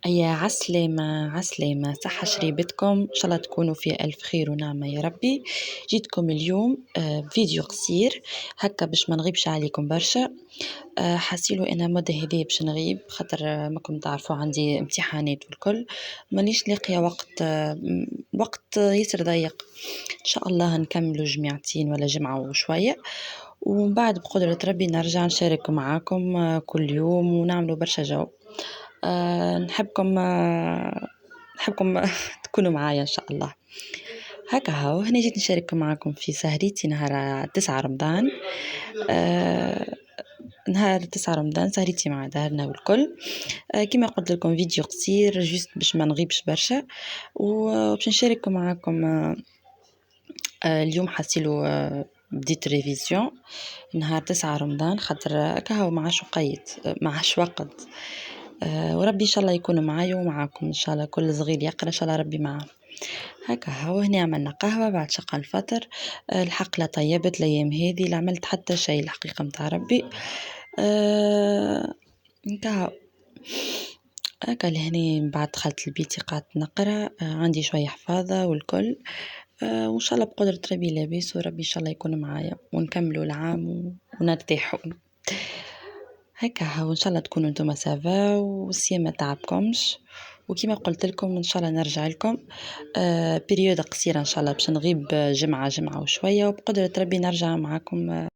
يا عسلامة عسلامة، صحة شريبتكم إن شاء الله تكونوا في ألف خير ونعمة يا ربي. جيتكم اليوم بفيديو قصير هكا باش ما نغيبش عليكم برشا. حاسيلو أنا مدة هذيا باش نغيب خاطر ماكم تعرفوا عندي امتحانات والكل، مانيش لاقية وقت وقت ياسر ضيق. إن شاء الله نكملوا جمعتين ولا جمعة وشوية، ومن بعد بقدرة ربي نرجع نشارك معاكم كل يوم ونعملوا برشا جو. نحبكم تكونوا معايا إن شاء الله. هكا هاو هنا جيت نشارك معاكم في سهريتي نهار 9 رمضان. نهار 9 رمضان سهريتي مع دارنا والكل. كما قلت لكم فيديو قصير جست باش ما نغيبش برشا، وباش نشارك معاكم. اليوم حاسيلو بديت ريفيزيون نهار 9 رمضان خاطر كهو معاش وقيت معاش وقت. وربي إن شاء الله يكون معايا ومعاكم إن شاء الله، كل صغير يقرأ إن شاء الله ربي معاه. هكا هو هنا عملنا قهوة بعد شقة الفطر. الحقلة طيبت الأيام هذه لا عملت حتى شيء الحقيقة متاع ربي. هكا هكا لهني بعد دخلت البيت قعدت نقرأ. عندي شوية حفاظة والكل. وإن شاء الله بقدرة ربي لاباس، وربي إن شاء الله يكون معايا ونكملوا العام ونرتاحوا. هكا هو إن شاء الله تكونوا انتم سافا والصيام ما تعبكمش، وكما قلت لكم إن شاء الله نرجع لكم بريود قصيرة إن شاء الله باش نغيب جمعة وشوية، وبقدرة ربي نرجع معكم